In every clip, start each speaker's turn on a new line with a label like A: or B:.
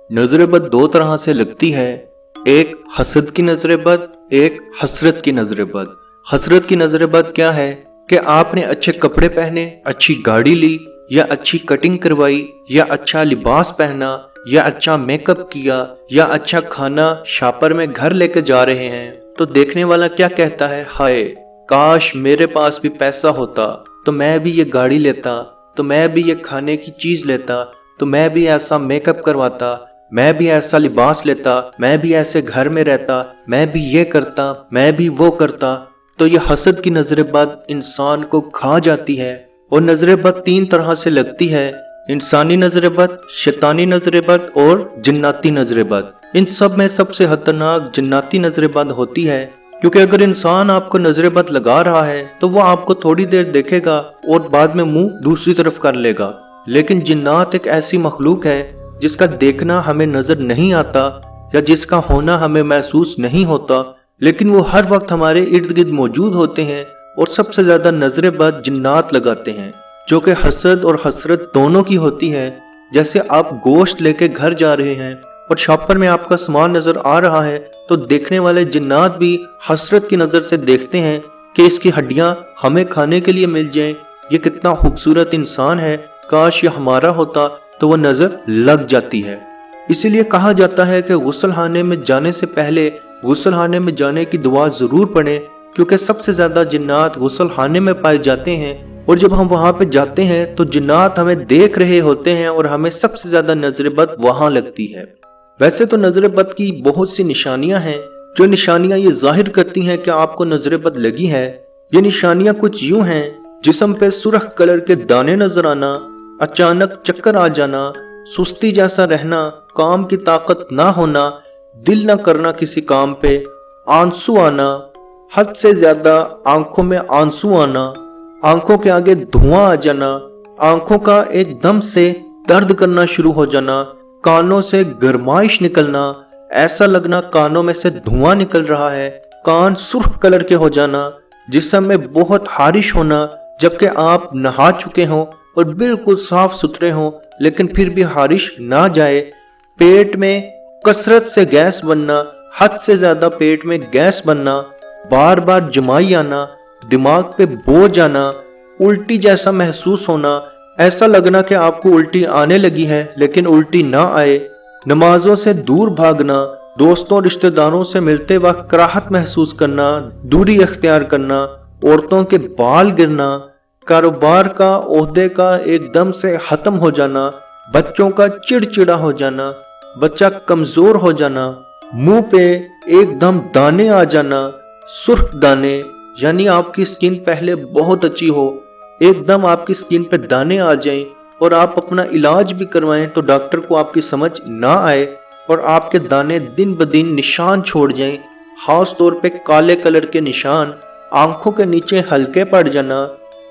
A: नजर बद दो तरह से लगती है, एक हसद की नजर बद, एक हसरत की नजर बद। हसरत की नजर बद क्या है कि आपने अच्छे कपड़े पहने, अच्छी गाड़ी ली, या अच्छी कटिंग करवाई, या अच्छा लिबास पहना, या अच्छा मेकअप किया, या अच्छा खाना शापर में घर लेके जा रहे हैं, तो देखने वाला क्या कहता है, हाय काश मेरे पास भी पैसा होता तो मैं भी ये गाड़ी लेता, तो मैं भी ये खाने की चीज लेता, तो मैं भी ऐसा मेकअप करवाता, मैं भी ऐसा लिबास लेता, मैं भी ऐसे घर में रहता, मैं भी ये करता, मैं भी वो करता। तो ये हसद की नजर बद इंसान को खा जाती है। और नजर बद तीन तरह से लगती है, इंसानी नजर बद, शैतानी नजर बद और जिन्नाती नजर बद। इन सब में सबसे खतरनाक जिन्नाती नजर बद होती है, क्योंकि अगर इंसान आपको नजर बद लगा रहा है तो वो आपको थोड़ी देर देखेगा और बाद में मुंह दूसरी तरफ कर लेगा। लेकिन जिन्नात एक ऐसी मखलूक है जिसका देखना हमें नजर नहीं आता या जिसका होना हमें महसूस नहीं होता, लेकिन वो हर वक्त हमारे इर्द गिर्द मौजूद होते हैं और सबसे ज्यादा नजर बद जिन्नात लगाते हैं, जो कि हसद और हसरत दोनों की होती है। जैसे आप गोश्त लेके घर जा रहे हैं और शॉपर में आपका सामान नजर आ रहा है, तो देखने वाले जिन्नात भी हसरत की नजर से देखते हैं कि इसकी हड्डियां हमें खाने के लिए मिल जाएं, ये कितना खूबसूरत इंसान है, काश ये हमारा होता, तो वो नजर लग जाती है। इसीलिए कहा जाता है कि गुस्लखाने में जाने से पहले गुस्लखाने में जाने की दुआ जरूर पढ़ें, क्योंकि सबसे ज्यादा जिन्नात गुस्लखाने में पाए जाते हैं। और जब हम वहां पे जाते हैं तो जिन्नात हमें देख रहे होते हैं और हमें सबसे ज्यादा नजर बद वहां लगती है। वैसे तो नजर बद की बहुत सी निशानियां हैं, जो निशानियां ये जाहिर करती हैं कि आपको नजर बद लगी है। ये निशानियां कुछ यूं हैं, जिस्म पे सुर्ख कलर के दाने नजर आना, अचानक चक्कर आ जाना, सुस्ती जैसा रहना, काम की ताकत ना होना, दिल ना करना किसी काम पे, आंसू आना, हद से ज्यादा आंखों में आंसू आना, आंखों के आगे धुआं आ जाना, आंखों का एकदम से दर्द करना शुरू हो जाना, कानों से गरमाइश निकलना, ऐसा लगना कानों में से धुआं निकल रहा है, कान सुर्ख कलर के हो जाना, जिस्म में बहुत हारिश होना, जबकि आप नहा चुके हों और बिल्कुल साफ सुथरे हों लेकिन फिर भी हारिश ना जाए, पेट में कसरत से गैस बनना, हद से ज्यादा पेट में गैस बनना, बार बार जमाई आना, दिमाग पे बोझ आना, उल्टी जैसा महसूस होना, ऐसा लगना कि आपको उल्टी आने लगी है लेकिन उल्टी ना आए, नमाजों से दूर भागना, दोस्तों रिश्तेदारों से मिलते वक्त कराहत महसूस करना, दूरी अख्तियार करना, औरतों के बाल गिरना, कारोबार का ओहदे का एकदम से खत्म हो जाना, बच्चों का चिड़चिड़ा हो जाना, बच्चा कमजोर हो जाना, मुंह पे एकदम दाने आ जाना, सुर्ख दाने, यानी आपकी स्किन पहले बहुत अच्छी हो, एकदम आपकी स्किन पे दाने आ जाएं और आप अपना इलाज भी करवाएं तो डॉक्टर को आपकी समझ ना आए और आपके दाने दिन ब दिन निशान छोड़ जाएं, खास तौर पे काले कलर के निशान, आंखों के नीचे हल्के पड़ जाना,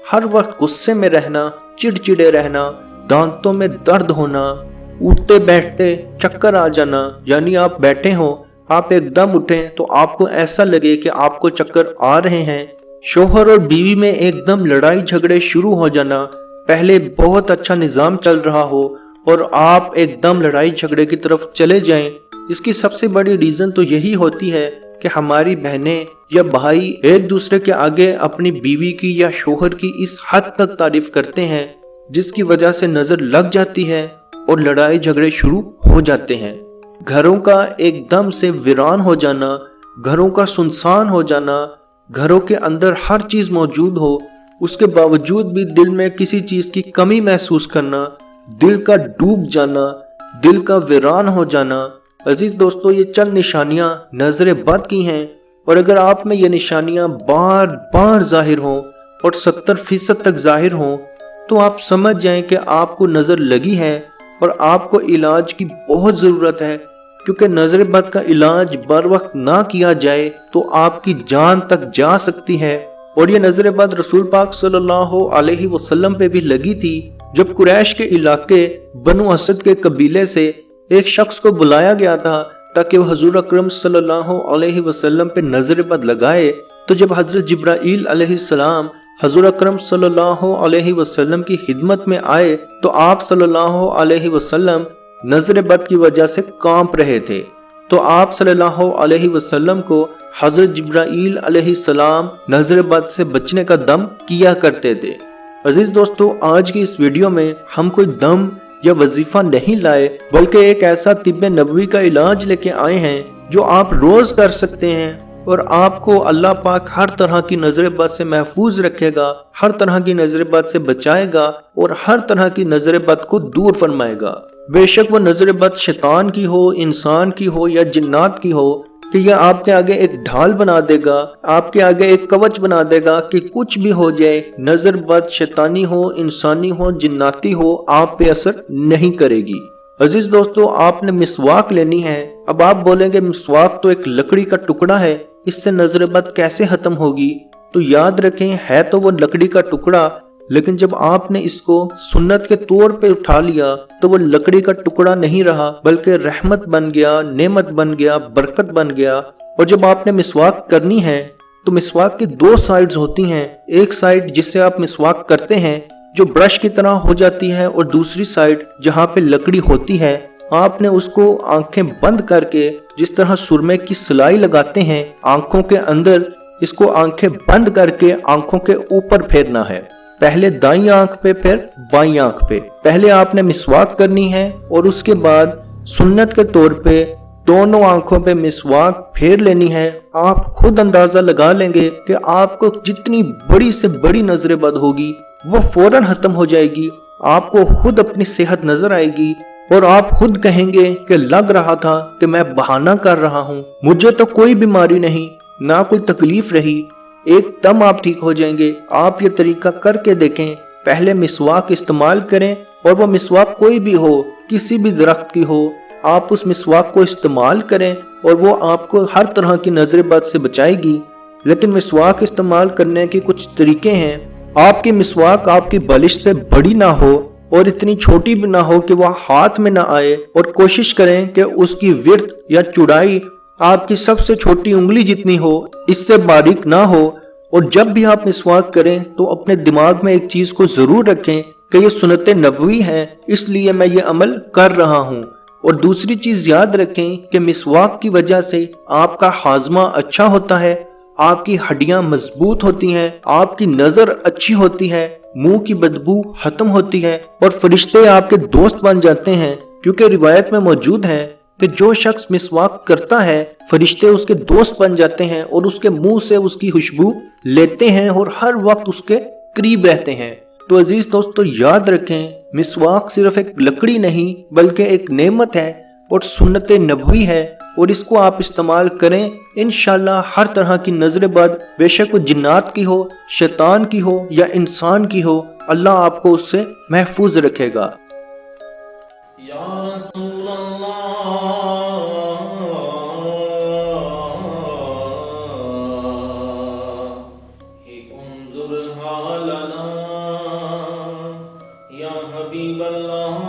A: हर वक्त गुस्से में रहना, चिड़चिड़े रहना, दांतों में दर्द होना, उठते बैठते चक्कर आ जाना, यानी आप बैठे हो, आप एकदम उठें तो आपको ऐसा लगे कि आपको चक्कर आ रहे हैं, शोहर और बीवी में एकदम लड़ाई झगड़े शुरू हो जाना, पहले बहुत अच्छा निजाम चल रहा हो और आप एकदम लड़ाई झगड़े की तरफ चले जाएं। इसकी सबसे बड़ी रीजन तो यही होती है कि हमारी बहनें या भाई एक दूसरे के आगे अपनी बीवी की या शोहर की इस हद तक तारीफ करते हैं जिसकी वजह से नजर लग जाती है और लड़ाई झगड़े शुरू हो जाते हैं। घरों का एकदम से वीरान हो जाना, घरों का सुनसान हो जाना, घरों के अंदर हर चीज मौजूद हो उसके बावजूद भी दिल में किसी चीज की कमी महसूस करना, दिल का डूब जाना, दिल का वीरान हो जाना। अजीज दोस्तों, ये चंद निशानियां नजर बद की हैं और अगर आप में ये निशानियां बार बार जाहिर हों और 70% तक जाहिर हों तो आप समझ जाएं कि आपको नजर लगी है और आपको इलाज की बहुत जरूरत है, क्योंकि नजर बद का इलाज बर वक्त ना किया जाए तो आपकी जान तक जा सकती है। और ये नजर बद रसूल पाक सल्लल्लाहु अलैहि वसल्लम पे भी लगी थी, जब कुरैश के इलाके बनु असद के कबीले से एक शख्स को बुलाया गया था ताकि वह हुजूर अकरम सल्लल्लाहु अलैहि वसल्लम पे नजर बद लगाए। तो जब हजरत जिब्राईल अलैहिस्सलाम हुजूर अकरम सल्लल्लाहु अलैहि वसल्लम की खिदमत में आए तो आप सल्लल्लाहु अलैहि वसल्लम नजर बद की वजह से कांप रहे थे। तो आप सल्लल्लाहु अलैहि वसल्लम को हजरत जिब्राईल अलैहिस्सलाम नजर बद से बचने का दम किया करते थे। अजीज दोस्तों, आज की इस वीडियो में हम कोई दम या वजीफा नहीं लाए, बल्कि एक ऐसा तिब्बे नबवी का इलाज लेके आए हैं जो आप रोज कर सकते हैं और आपको अल्लाह पाक हर तरह की नजर बद से महफूज रखेगा, हर तरह की नजर बद से बचाएगा और हर तरह की नजर बद को दूर फरमाएगा। बेशक वो नजर बद शैतान की हो, इंसान की हो या जिन्नात की हो, कि यह आपके आगे एक ढाल बना देगा, आपके आगे एक कवच बना देगा कि कुछ भी हो जाए, नजर बद शैतानी हो, इंसानी हो, जिन्नाती हो, आप पे असर नहीं करेगी। अजीज दोस्तों, आपने मिसवाक लेनी है। अब आप बोलेंगे मिसवाक तो एक लकड़ी का टुकड़ा है, इससे नजर बद कैसे खत्म होगी? तो याद रखें, है तो वो लकड़ी का टुकड़ा, लेकिन जब आपने इसको सुन्नत के तौर पे उठा लिया तो वो लकड़ी का टुकड़ा नहीं रहा, बल्कि रहमत बन गया, नेमत बन गया, बरकत बन गया। और जब आपने मिसवाक करनी है तो मिसवाक की दो साइड्स होती हैं। एक साइड जिससे आप मिसवाक करते हैं जो ब्रश की तरह हो जाती है, और दूसरी साइड जहाँ पे लकड़ी होती है, आपने उसको आंखें बंद करके जिस तरह सुरमे की सिलाई लगाते हैं आंखों के अंदर, इसको आंखें बंद करके आंखों के ऊपर फेरना है। पहले दाईं आंख पे फिर बाईं आंख पे। पहले आपने मिसवाक करनी है और उसके बाद सुन्नत के तौर पे दोनों आंखों पे मिसवाक फेर लेनी है। आप खुद अंदाजा लगा लेंगे कि आपको जितनी बड़ी से बड़ी नजर बद होगी वो फौरन खत्म हो जाएगी। आपको खुद अपनी सेहत नजर आएगी और आप खुद कहेंगे कि लग रहा था कि मैं बहाना कर रहा हूँ, मुझे तो कोई बीमारी नहीं, ना कोई तकलीफ रही, एकदम आप ठीक हो जाएंगे। आप ये तरीका करके देखें। पहले मिसवाक इस्तेमाल करें और वो मिसवाक कोई भी हो, किसी भी दरख्त की हो, आप उस मिसवाक को इस्तेमाल करें और वो आपको हर तरह की नजर बद से बचाएगी। लेकिन मिसवाक इस्तेमाल करने के कुछ तरीके हैं। आपकी मिसवाक आपकी बलिश से बड़ी ना हो और इतनी छोटी भी ना हो कि वह हाथ में ना आए, और कोशिश करें कि उसकी विड्थ या चौड़ाई आपकी सबसे छोटी उंगली जितनी हो, इससे बारीक ना हो। और जब भी आप मिसवाक करें तो अपने दिमाग में एक चीज को जरूर रखें कि ये सुन्नत नबवी है, इसलिए मैं ये अमल कर रहा हूँ। और दूसरी चीज याद रखें कि मिसवाक की वजह से आपका हाजमा अच्छा होता है, आपकी हड्डियां मजबूत होती हैं, आपकी नजर अच्छी होती है, मुंह की बदबू खत्म होती है और फरिश्ते आपके दोस्त बन जाते हैं। क्योंकि रिवायत में मौजूद है कि जो शख्स मिसवाक करता है फरिश्ते उसके दोस्त बन जाते हैं और उसके मुंह से उसकी खुशबू लेते हैं और हर वक्त उसके करीब रहते हैं। तो अजीज दोस्तों, याद रखें, मिसवाक सिर्फ एक लकड़ी नहीं बल्कि एक नेमत है और सुन्नत नबवी है, और इसको आप इस्तेमाल करें। इंशाल्लाह हर तरह की नजर बद, बेशक वो जिन्नात की हो, शैतान की हो या इंसान की हो, अल्लाह आपको उससे महफूज रखेगा। या रसूल अल्लाह, उन्जुर हालना, या हबीब अल्लाह,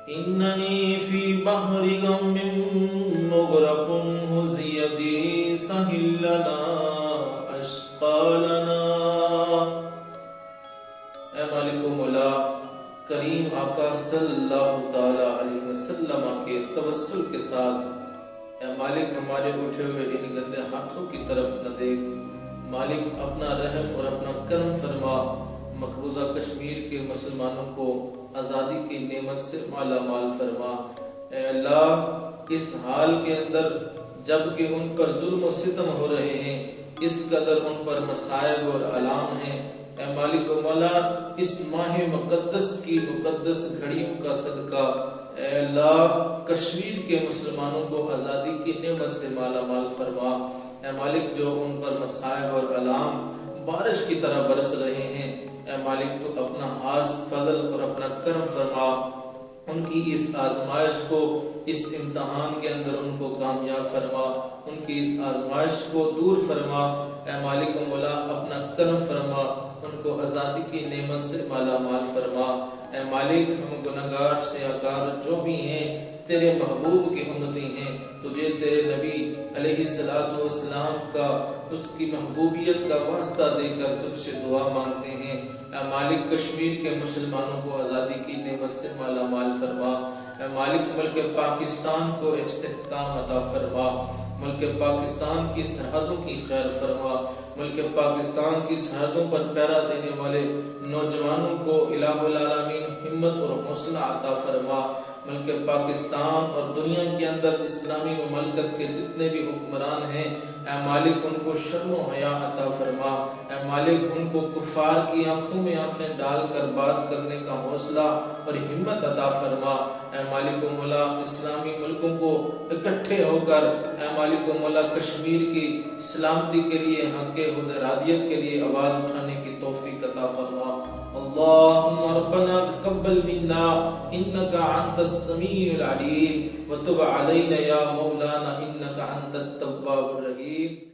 A: इन्ननी फी बहरि गम्मिन मुगरकुन हुज़ियदी सहिलना अश्क़ालना। ऐ मालिक मौला करीम आका सल्लल्लाहु ताला अलैहि वसल्लम के तवस्सुल के साथ, ऐ मालिक हमारे उठे हुए इन गंदे हाथों की तरफ न देख। मालिक अपना रहम और अपना करम फरमा, मकबूजा कश्मीर के मुसलमानों को आज़ादी की नेमत से माला माल फरमा। ऐ अल्लाह, इस हाल के अंदर जबकि उन पर जुल्म और सितम हो रहे हैं, इस कदर उन पर मसाइब और अलाम हैं, ऐ मालिक मौला इस माह मुकद्दस की मुकद्दस घड़ियों का सदका, ऐ अल्लाह कश्मीर के मुसलमानों को आज़ादी की नेमत से माला माल फरमा। ऐ मालिक जो उन पर मसाइब और अलाम बारिश की तरह बरस रहे हैं, ऐ मालिक तो अपना हास फजल और अपना करम फरमा, उनकी इस आजमाइश को, इस इम्तहान के अंदर उनको कामयाब फरमा, उनकी इस आजमाइश को दूर फरमा। ऐ मालिक मौला अपना करम फरमा, उनको आज़ादी की नेमत से माला माल फरमा। ऐ मालिक हम गुनहगार सियाकार जो भी हैं,
B: تیرے محبوب کی امتی ہیں، تجھے تیرے نبی علیہ السلام کا اس کی محبوبیت کا واسطہ دے کر تجھ سے دعا مانگتے ہیں۔ اے مالک کشمیر کے مسلمانوں کو آزادی کی نعمت سے مالا مال فرما۔ اے مالک ملک پاکستان کو استحکام عطا فرما، ملک پاکستان کی سرحدوں کی خیر فرما، ملک پاکستان کی سرحدوں پر پہرا دینے والے نوجوانوں کو الہ العالمین ہمت اور حوصلہ عطا فرما۔ ملک پاکستان اور دنیا کے اندر اسلامی مملکت کے جتنے بھی حکمران ہیں، اے مالک ان کو شرم و حیا عطا فرما۔ اے مالک ان کو کفار کی آنکھوں میں آنکھیں ڈال کر بات کرنے کا حوصلہ اور ہمت عطا فرما۔ اے مالک و مولا اسلامی ملکوں کو اکٹھے ہو کر اے مالک و مولا کشمیر کی سلامتی کے لیے، حق ارادیت کے لیے آواز اٹھانے کی توفیق عطا فرما۔ اللہم ربنا تقبل منا انکا انت السمیع العلیم وتب علینا یا مولانا انکا انت التواب الرحیم۔